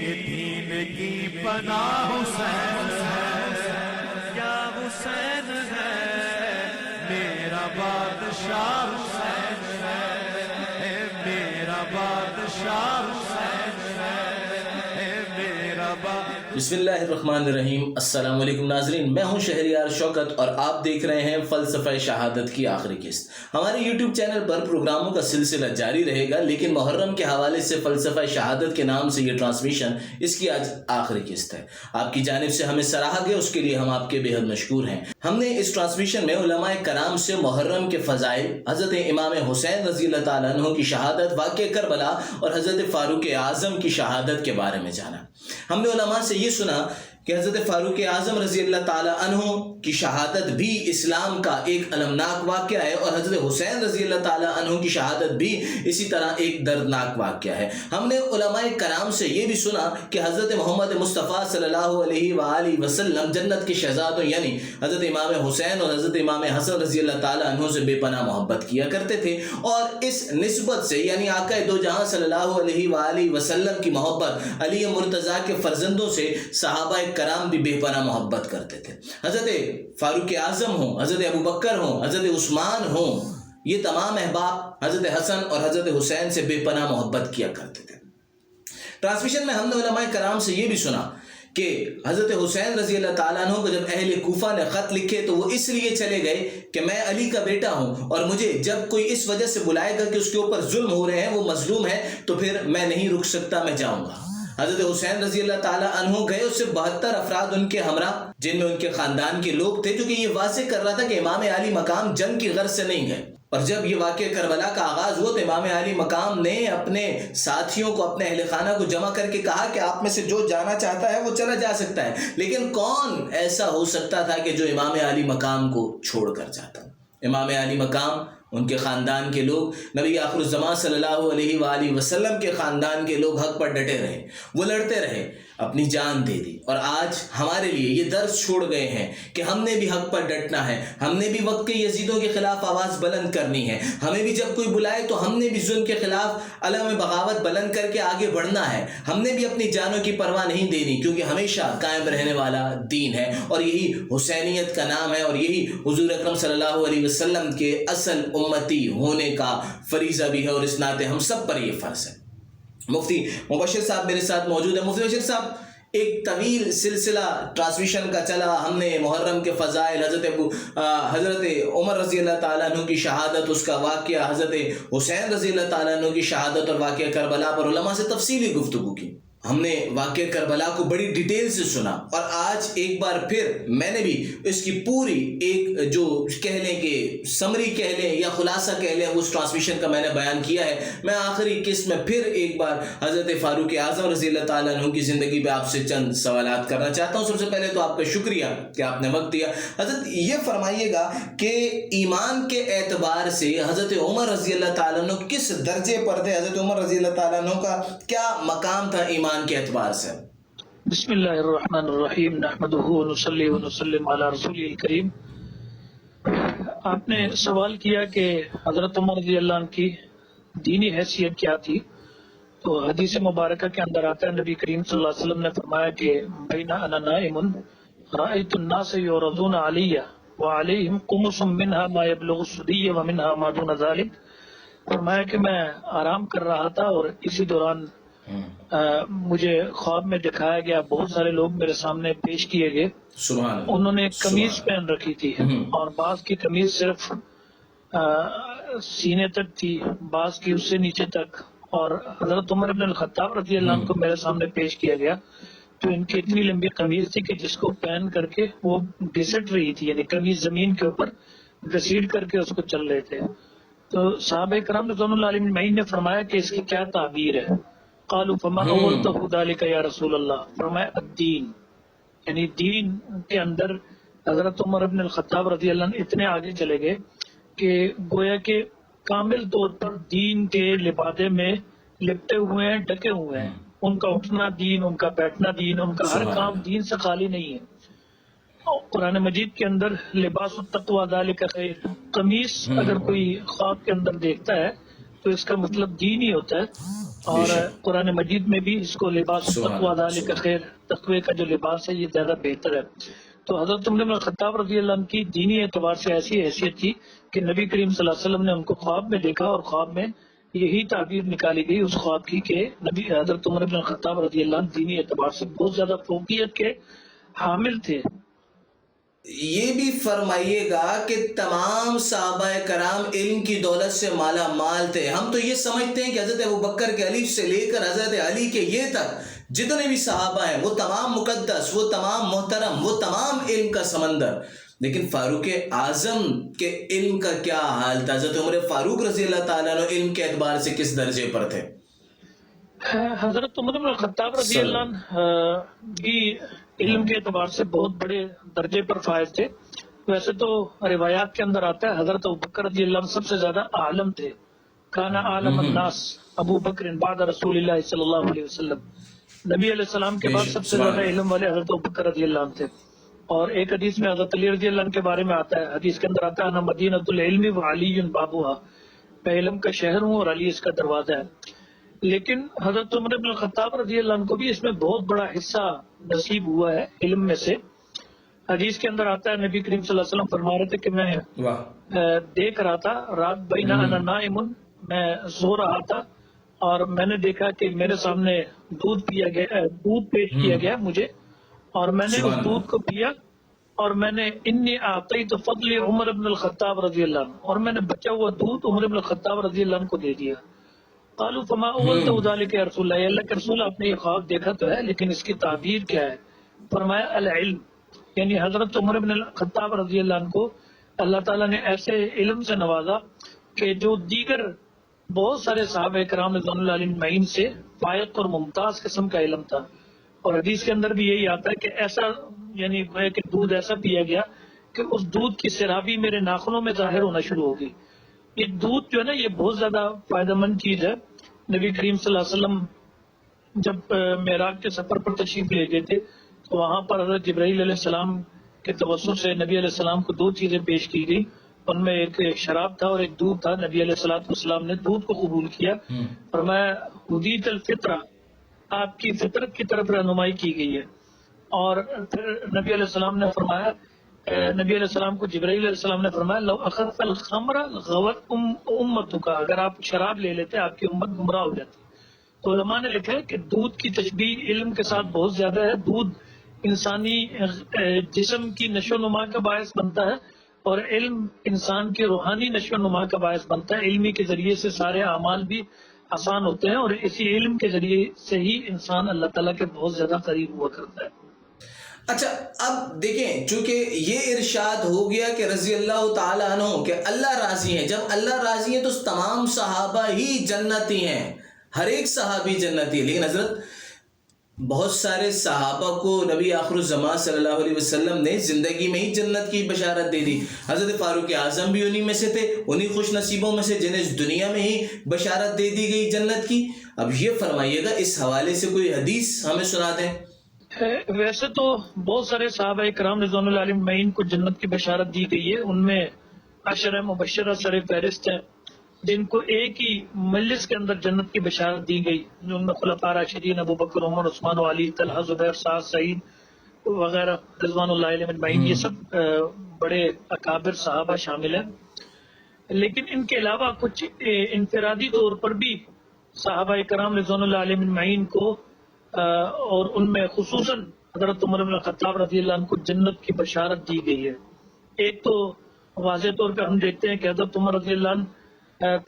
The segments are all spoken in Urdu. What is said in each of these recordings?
دین کی پناہ حسین ہے، کیا حسین ہے، میرا بادشاہ حسین ہے، میرا بادشاہ حسین ہے، میرا بادشاہ۔ بسم اللہ الرحمن الرحیم۔ السلام علیکم ناظرین، میں ہوں شہریار شوکت اور آپ دیکھ رہے ہیں فلسفہ شہادت کی آخری قسط۔ ہمارے یوٹیوب چینل پر پروگراموں کا سلسلہ جاری رہے گا، لیکن محرم کے حوالے سے فلسفہ شہادت کے نام سے یہ ٹرانسمیشن اس کی آج آخری قسط ہے۔ آپ کی جانب سے ہمیں سراہا گیا، اس کے لیے ہم آپ کے بے حد مشکور ہیں۔ ہم نے اس ٹرانسمیشن میں علماء کرام سے محرم کے فضائل، حضرت امام حسین رضی اللہ تعالیٰ عنہ کی شہادت، واقعہ کربلا اور حضرت فاروق اعظم کی شہادت کے بارے میں جانا۔ ہم نے علماء سے یہ سنا کہ حضرت فاروق اعظم رضی اللہ تعالیٰ عنہ کی شہادت بھی اسلام کا ایک المناک واقعہ ہے، اور حضرت حسین رضی اللہ تعالیٰ عنہ کی شہادت بھی اسی طرح ایک دردناک واقعہ ہے۔ ہم نے علماء کرام سے یہ بھی سنا کہ حضرت محمد مصطفیٰ صلی اللہ علیہ وآلہ وسلم جنت کے شہزادوں یعنی حضرت امام حسین اور حضرت امام حسن رضی اللہ تعالیٰ عنہ سے بے پناہ محبت کیا کرتے تھے، اور اس نسبت سے یعنی آقا دو جہاں صلی اللہ علیہ وآلہ وسلم کی محبت علی مرتضیٰ کے فرزندوں سے صحابہ کرام بھی بے پناہ محبت کرتے تھے۔ حضرت فاروق اعظم ہوں، حضرت ابو بکر ہوں، حضرت عثمان ہوں، یہ تمام احباب حضرت حسن اور حضرت حسین سے بے پناہ محبت کیا کرتے تھے۔ ٹرانسمیشن میں ہم نے علماء کرام سے یہ بھی سنا کہ حضرت حسین رضی اللہ تعالیٰ عنہ کو جب اہل کوفہ نے خط لکھے تو وہ اس لیے چلے گئے کہ میں علی کا بیٹا ہوں، اور مجھے جب کوئی اس وجہ سے بلائے گا کہ اس کے اوپر ظلم ہو رہے ہیں، وہ مظلوم ہے، تو پھر میں نہیں رک سکتا، میں جاؤں گا۔ حضرت حسین رضی اللہ تعالیٰ عنہ گئے، اس سے 72 افراد ان کے ہمراہ، جن میں ان کے خاندان کے لوگ تھے، جو کہ یہ واضح کر رہا تھا کہ امام علی مقام جنگ کی غرض سے نہیں گئے۔ اور جب یہ واقعہ کربلا کا آغاز ہوا تو امام علی مقام نے اپنے ساتھیوں کو، اپنے اہل خانہ کو جمع کر کے کہا کہ آپ میں سے جو جانا چاہتا ہے وہ چلا جا سکتا ہے، لیکن کون ایسا ہو سکتا تھا کہ جو امام علی مقام کو چھوڑ کر جاتا؟ امام علی مقام، ان کے خاندان کے لوگ، نبی آخر الزمان صلی اللہ علیہ وآلہ وسلم کے خاندان کے لوگ حق پر ڈٹے رہے، وہ لڑتے رہے، اپنی جان دے دی، اور آج ہمارے لیے یہ درس چھوڑ گئے ہیں کہ ہم نے بھی حق پر ڈٹنا ہے، ہم نے بھی وقت کے یزیدوں کے خلاف آواز بلند کرنی ہے، ہمیں بھی جب کوئی بلائے تو ہم نے بھی ظلم کے خلاف علم بغاوت بلند کر کے آگے بڑھنا ہے، ہم نے بھی اپنی جانوں کی پرواہ نہیں دینی، کیونکہ ہمیشہ قائم رہنے والا دین ہے، اور یہی حسینیت کا نام ہے، اور یہی حضور اکرم صلی اللہ علیہ وسلم کے اصل امتی ہونے کا فریضہ بھی ہے، اور اس ناطے ہم سب پر یہ فرض ہے۔ مفتی مبشر صاحب میرے ساتھ موجود ہیں۔ مفتی مبشر صاحب، ایک طویل سلسلہ ٹرانسمیشن کا چلا، ہم نے محرم کے فضائل، حضرت عمر رضی اللہ تعالیٰ عنہ کی شہادت، اس کا واقعہ، حضرت حسین رضی اللہ تعالیٰ عنہ کی شہادت اور واقعہ کربلا پر علماء سے تفصیلی گفتگو کی۔ ہم نے واقعہ کربلا کو بڑی ڈیٹیل سے سنا، اور آج ایک بار پھر میں نے بھی اس کی پوری ایک جو کہہ لیں کہ سمری کہہ لیں یا خلاصہ کہہ لیں، اس ٹرانسمیشن کا میں نے بیان کیا ہے۔ میں آخری قسط میں پھر ایک بار حضرت فاروق اعظم رضی اللہ تعالیٰ عنہ کی زندگی پہ آپ سے چند سوالات کرنا چاہتا ہوں۔ سب سے پہلے تو آپ کا شکریہ کہ آپ نے وقت دیا۔ حضرت یہ فرمائیے گا کہ ایمان کے اعتبار سے حضرت عمر رضی اللہ تعالیٰ عنہ کس درجے پر تھے؟ حضرت عمر رضی اللہ تعالیٰ عنہ کا کیا مقام تھا ایمان کے اعتبار سے؟ بسم اللہ الرحمن الرحیم، نحمدہ ونصلی ونسلم علی رسول الکریم۔ آپ نے سوال کیا کہ حضرت عمر رضی اللہ عنہ کی دینی حیثیت کیا تھی، تو حدیث مبارکہ کے اندر آتا ہے، نبی کریم صلی اللہ علیہ وسلم نے فرمایا کہ بین انا نائم رأیت الناس یعرضون علی وعلیہم قمص منها ما یبلغ الثدی ومنها ما دون ذلک۔ فرمایا کہ میں آرام کر رہا تھا، اور اسی دوران مجھے خواب میں دکھایا گیا، بہت سارے لوگ میرے سامنے پیش کیے گئے، انہوں نے قمیض پہن رکھی تھی، اور بعض کی قمیض صرف سینے تک تھی، بعض کی اس سے نیچے تک، اور حضرت عمر بن الخطاب رضی اللہ عنہ کو میرے سامنے پیش کیا گیا تو ان کی اتنی لمبی قمیض تھی کہ جس کو پہن کر کے وہ گھسٹ رہی تھی، یعنی قمیض زمین کے اوپر گھسیٹ کر کے اس کو چل رہے تھے۔ تو صحابہ کرام رضوان اللہ علیہ اجمعین نے فرمایا کہ اس کی کیا تعبیر ہے؟ قالوا فما اولته ذلك یا رسول اللہ، فرمایا الدین، یعنی دین کے اندر حضرت عمر بن الخطاب رضی اللہ عنہ اتنے آگے چلے گئے کہ گویا کہ کامل طور پر دین کے لبادے میں لپٹے ہوئے ہیں، ڈھکے ہوئے ہیں، ان کا اٹھنا دین، ان کا بیٹھنا دین، ان کا ہر کام دین سے خالی نہیں ہے۔ قرآن مجید کے اندر لباس التقوی ذالک خیر، قمیص اگر کوئی خواب کے اندر دیکھتا ہے تو اس کا مطلب دین ہی ہوتا ہے. اور قرآن مجید میں بھی اس کو لباس تقوی ذالک خیر، تقوی کا جو لباس ہے یہ زیادہ بہتر ہے. تو حضرت عمر بن الخطاب رضی اللہ عنہ کی دینی اعتبار سے ایسی حیثیت تھی کہ نبی کریم صلی اللہ علیہ وسلم نے ان کو خواب میں دیکھا، اور خواب میں یہی تعبیر نکالی گئی اس خواب کی کہ نبی حضرت عمر بن الخطاب رضی اللہ عنہ دینی اعتبار سے بہت زیادہ فوقیت کے حامل تھے. یہ بھی فرمائیے گا کہ تمام صحابہ کرام علم کی دولت سے مالا مال تھے. ہم تو یہ سمجھتے ہیں کہ حضرت ابوبکر کے الف سے لے کر حضرت علی کے یہ تک جتنے بھی صحابہ ہیں وہ تمام مقدس، وہ تمام محترم، وہ تمام علم کا سمندر. لیکن فاروق اعظم کے علم کا کیا حال تھا؟ حضرت عمر فاروق رضی اللہ تعالیٰ عنہ علم کے اعتبار سے کس درجے پر تھے؟ حضرت عمر بن الخطاب رضی اللہ عنہ بھی علم کے اعتبار سے بہت بڑے درجے پر فائز تھے. ویسے تو روایات کے اندر آتا ہے حضرت ابوبکر رضی اللہ عنہ سب سے زیادہ عالم تھے. کانا عالم الناس ابو بکر بعد رسول اللہ صلی اللہ علیہ وسلم. نبی علیہ السلام کے بعد سب سے زیادہ علم والے حضرت ابوبکر رضی اللہ عنہ تھے. اور ایک حدیث میں حضرت علی رضی اللہ عنہ کے بارے میں آتا ہے، حدیث کے اندر آتا ہے انا مدینۃ العلم وعلی بابوہا، میں علم کا شہر ہوں اور علی اس کا دروازہ ہے. لیکن حضرت عمر بن الخطاب رضی اللہ عنہ کو بھی اس میں بہت بڑا حصہ نصیب ہوا ہے علم میں سے. حدیث کے اندر آتا ہے نبی کریم صلی اللہ علیہ وسلم فرما رہے تھے کہ میں دیکھ رہا تھا رات بین انا نائم، میں سو رہا تھا اور میں نے دیکھا کہ میرے سامنے دودھ پیش کیا گیا مجھے، اور میں نے اس دودھ کو پیا، اور میں نے انی اعطیت فضل عمر بن الخطاب رضی اللہ عنہ، اور میں نے بچا ہوا دودھ عمر بن الخطاب رضی اللہ عنہ کو دے دیا. قالوا فما اولت ذلك یا رسول اللہ، اللہ کے رسول آپ نے یہ خواب دیکھا تو ہے لیکن اس کی تعبیر کیا ہے؟ فرمایا العلم، یعنی حضرت عمر بن الخطاب رضی اللہ عنہ کو اللہ تعالیٰ نے ایسے علم سے نوازا کہ جو دیگر بہت سارے صحابہ کرام رضوان اللہ علیہم اجمعین سے فائق اور ممتاز قسم کا علم تھا. اور حدیث کے اندر بھی یہی آتا ہے کہ ایسا یعنی کہ دودھ ایسا پیا گیا کہ اس دودھ کی سرابی میرے ناخنوں میں ظاہر ہونا شروع ہو گئی. یہ دودھ جو ہے نا یہ بہت زیادہ فائدہ مند چیز ہے. نبی کریم صلی اللہ علیہ وسلم جب معراج کے سفر پر تشریف لے گئے تھے تو وہاں پر حضرت جبرائیل علیہ السلام کے توسط سے نبی علیہ السلام کو دو چیزیں پیش کی گئی. ان میں ایک شراب تھا اور ایک دودھ تھا. نبی علیہ السلام نے دودھ کو قبول کیا. فرمایا ہدیت الفطرہ، آپ کی فطرت کی طرف رہنمائی کی گئی ہے. اور پھر نبی علیہ السلام نے فرمایا، نبی علیہ السلام کو جبرائیل علیہ السلام نے فرمایا لو اخذت الخمر غوت امتک، اگر آپ شراب لے لیتے آپ کی امت گمراہ ہو جاتی. تو علماء نے لکھا ہے کہ دودھ کی تشبیہ علم کے ساتھ بہت زیادہ ہے. دودھ انسانی جسم کی نشو و نما کا باعث بنتا ہے اور علم انسان کی روحانی نشو و نما کا باعث بنتا ہے. علمی کے ذریعے سے سارے اعمال بھی آسان ہوتے ہیں اور اسی علم کے ذریعے سے ہی انسان اللہ تعالیٰ کے بہت زیادہ قریب ہوا کرتا ہے. اچھا اب دیکھیں چونکہ یہ ارشاد ہو گیا کہ رضی اللہ تعالیٰ عنہ کہ اللہ راضی ہے، جب اللہ راضی ہے تو تمام صحابہ ہی جنتی ہیں، ہر ایک صحابی جنتی ہے. لیکن حضرت بہت سارے صحابہ کو نبی آخر الزمان صلی اللہ علیہ وسلم نے زندگی میں ہی جنت کی بشارت دے دی. حضرت فاروق اعظم بھی انہی میں سے تھے، انہی خوش نصیبوں میں سے جنہیں اس دنیا میں ہی بشارت دے دی گئی جنت کی. اب یہ فرمائیے گا اس حوالے سے کوئی حدیث ہمیں سنا دیں. ویسے تو بہت سارے صحابہ کرام رضوان اللہ علیہم اجمعین کو جنت کی بشارت دی گئی ہے. ان میں عشرہ مبشرہ سر فہرست ہیں جن کو ایک ہی مجلس کے اندر جنت کی بشارت دی گئی. ان میں خلفاء راشدین ابو بکر، عمر، عثمان و علی، طلحہ، زبیر، سعد، سعید وغیرہ رضوان اللہ علیہم اجمعین، یہ سب بڑے اکابر صحابہ شامل ہیں. لیکن ان کے علاوہ کچھ انفرادی طور پر بھی صحابہ کرام رضوان اللہ علیہم اجمعین کو اور ان میں خصوصاً حضرت عمر بن الخطاب رضی اللہ عنہ کو جنت کی بشارت دی گئی ہے. ایک تو واضح طور پہ ہم دیکھتے ہیں کہ حضرت عمر رضی اللہ عنہ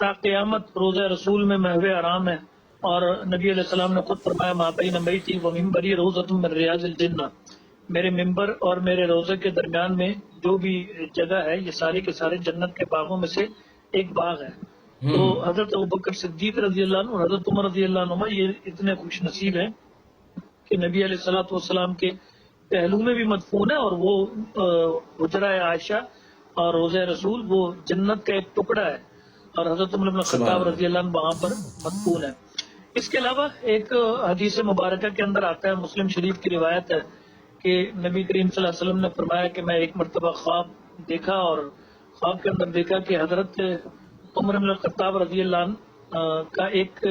تا قیامت روزہ رسول میں محو آرام ہے، اور نبی علیہ السلام نے خود فرمایا ما بین بیتی و منبری روضۃ من ریاض الجنہ، میرے ممبر اور میرے روزے کے درمیان میں جو بھی جگہ ہے یہ سارے کے سارے جنت کے باغوں میں سے ایک باغ ہے. تو حضرت ابوبکر صدیق رضی اللہ عنہ اور حضرت عمر رضی اللہ عنہ یہ اتنے خوش نصیب ہیں کہ نبی علیہ الصلوۃ والسلام کے پہلو میں بھی مدفون ہے، اور وہ حجرہ عائشہ اور روزہ رسول وہ جنت کا ایک ٹکڑا ہے، اور حضرت عمر بن الخطاب رضی اللہ عنہ وہاں پر مدفون ہے. اس کے علاوہ ایک حدیث مبارکہ کے اندر آتا ہے، مسلم شریف کی روایت ہے کہ نبی کریم صلی اللہ علیہ وسلم نے فرمایا کہ میں ایک مرتبہ خواب دیکھا، اور خواب کے اندر دیکھا کہ حضرت عمر بن الخطاب رضی اللہ عنہ کا ایک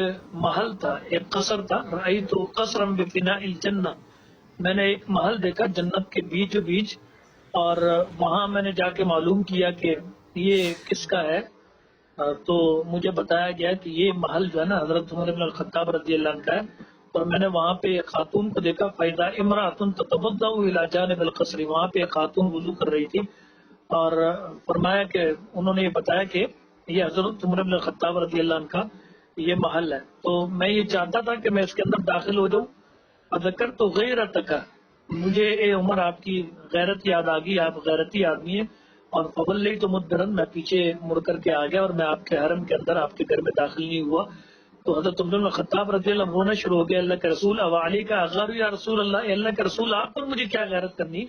محل تھا، ایک قصر تھا. رأیت قصرا بفناء الجنہ، میں نے ایک محل دیکھا جنت کے بیچ بیچ، اور وہاں میں نے جا کے معلوم کیا کہ یہ کس کا ہے. تو مجھے بتایا گیا کہ یہ محل جو ہے نا حضرت عمر بن الخطاب رضی اللہ عنہ کا ہے. اور میں نے وہاں پہ ایک خاتون کو دیکھا، فَإِذَا امرأة تَتَوَضَّأُ إِلَى جانب القصر، وہاں پہ ایک خاتون وضو کر رہی تھی. اور فرمایا کہ انہوں نے یہ بتایا کہ یہ حضرت عمر بن الخطاب رضی اللہ عنہ کا یہ محل ہے. تو میں یہ چاہتا تھا کہ میں اس کے اندر داخل ہو جاؤں. اذکر تو غیرتک، مجھے اے عمر آپ کی غیرت یاد آ گئی، آپ غیرتی آدمی ہیں. اور فولی تو مدبرن، میں پیچھے مڑ کر کے آ گیا اور میں آپ کے حرم کے اندر آپ کے گھر میں داخل نہیں ہوا. تو حضرت عمر بن الخطاب رضی اللہ عنہ رونا شروع ہو گیا، اللہ کے رسول علی کا اغار یا رسول اللہ، اللہ کے رسول آپ پر مجھے کیا غیرت کرنی؟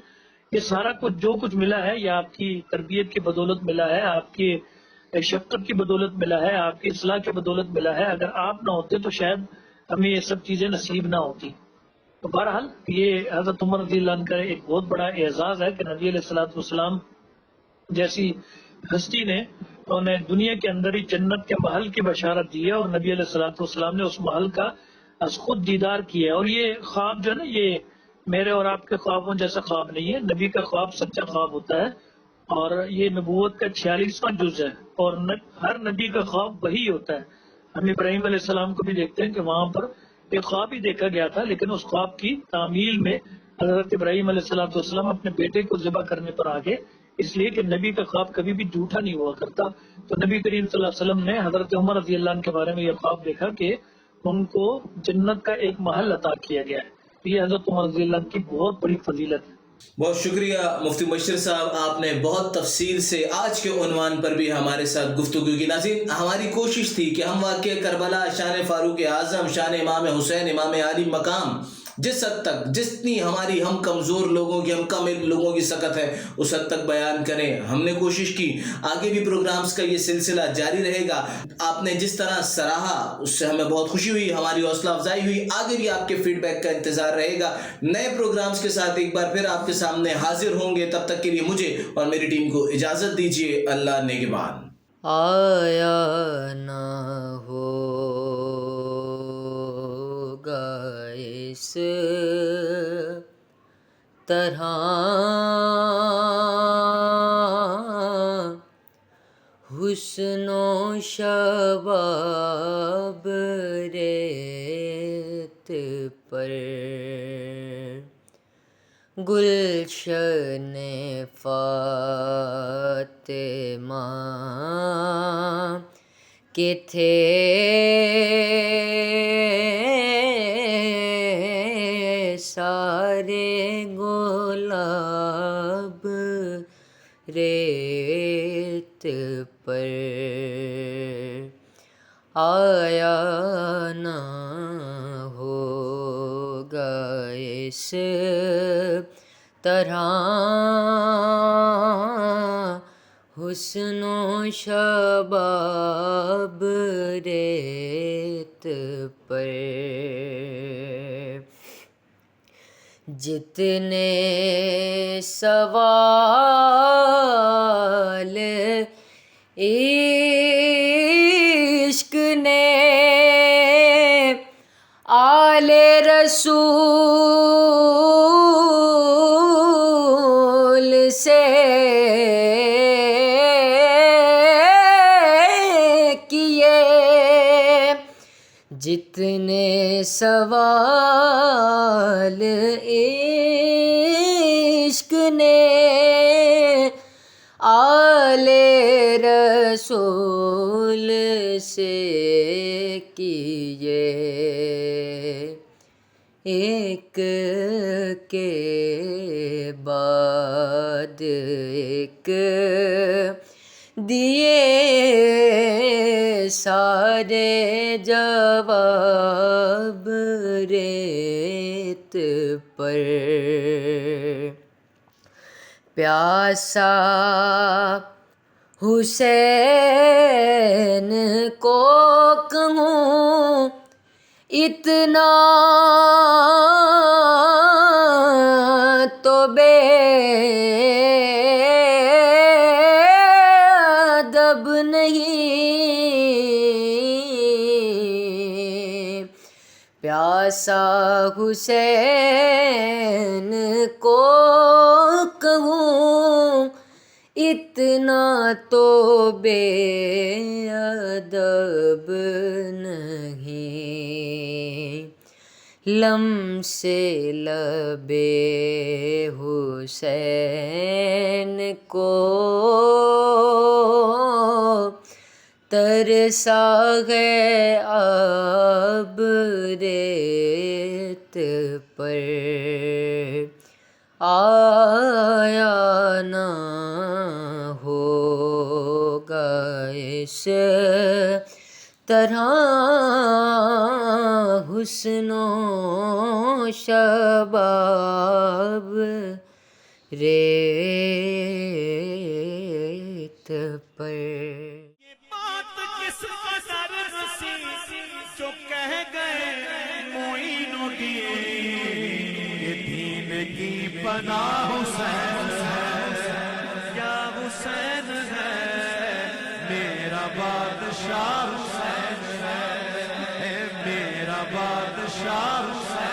یہ سارا کچھ جو کچھ ملا ہے یہ آپ کی تربیت کی بدولت ملا ہے، آپ کی شفقت کی بدولت ملا ہے، آپ کی اصلاح کی بدولت ملا ہے. اگر آپ نہ ہوتے تو شاید ہمیں یہ سب چیزیں نصیب نہ ہوتی. تو بہرحال یہ حضرت عمر رضی اللہ عنہ کا ایک بہت بڑا اعزاز ہے کہ نبی علیہ الصلوۃ والسلام جیسی ہستی نے انہیں دنیا کے اندر ہی جنت کے محل کی بشارت دی ہے، اور نبی علیہ الصلوۃ والسلام نے اس محل کا از خود دیدار کیا ہے. اور یہ خواب جو ہے نا، یہ میرے اور آپ کے خوابوں جیسا خواب نہیں ہے. نبی کا خواب سچا خواب ہوتا ہے، اور یہ نبوت کا 46واں جز ہے، اور ہر نبی کا خواب وہی ہوتا ہے. ہم ابراہیم علیہ السلام کو بھی دیکھتے ہیں کہ وہاں پر ایک خواب ہی دیکھا گیا تھا، لیکن اس خواب کی تعمیل میں حضرت ابراہیم علیہ السلام اپنے بیٹے کو ذبح کرنے پر آگے، اس لیے کہ نبی کا خواب کبھی بھی جھوٹا نہیں ہوا کرتا. تو نبی کریم صلی اللہ علیہ وسلم نے حضرت عمر رضی اللہ عنہ کے بارے میں یہ خواب دیکھا کہ ان کو جنت کا ایک محل عطا کیا گیا ہے. یہ حضرت عمر رضی اللہ عنہ کی بہت بڑی فضیلت ہے. بہت شکریہ مفتی مبشر صاحب، آپ نے بہت تفصیل سے آج کے عنوان پر بھی ہمارے ساتھ گفتگو کی. ناظرین، ہماری کوشش تھی کہ ہم واقعہ کربلا، شان فاروق اعظم، شان امام حسین، امام علی مقام، جس حد تک جتنی ہماری ہم کمزور لوگوں کی، ہم کم علم لوگوں کی سکت ہے، اس حد تک بیان کریں. ہم نے کوشش کی، آگے بھی پروگرامز کا یہ سلسلہ جاری رہے گا. آپ نے جس طرح سراہا اس سے ہمیں بہت خوشی ہوئی، ہماری حوصلہ افزائی ہوئی. آگے بھی آپ کے فیڈ بیک کا انتظار رہے گا. نئے پروگرامز کے ساتھ ایک بار پھر آپ کے سامنے حاضر ہوں گے. تب تک کے لیے مجھے اور میری ٹیم کو اجازت دیجیے. اللہ نگہبان. آیا نہ ہوگا اس طرح حسن و شباب ریت پر، گلشن فاطمہ کے تھے سارے گلاب ریت پر. آیا نہ ہوگا اس طرح حسن و شباب ریت پر. جتنے سوال عشق نے آل رسول سے کیے، جتنے سوال عشق نے آل رسول سے کیے، ایک کے بعد ایک دیے سارے جواب ریت پر. پیاسا حسین کو کہوں اتنا تو بے ادب نہیں، پیاسا حسین کو کہوں اتنا تو بے ادب نہیں، لمس لبِ حسین کو ترسا ہے اب ریت پر، آیا نہ ہوگا اس طرح حسن و شباب ریت پر۔ بات کس قدر رسی جو کہہ گئے معین الدین، یہ دین کی پناہ حسین ہے، کیا حسین ہے میرا بادشاہ حسین ہے، میرا بادشاہ حسین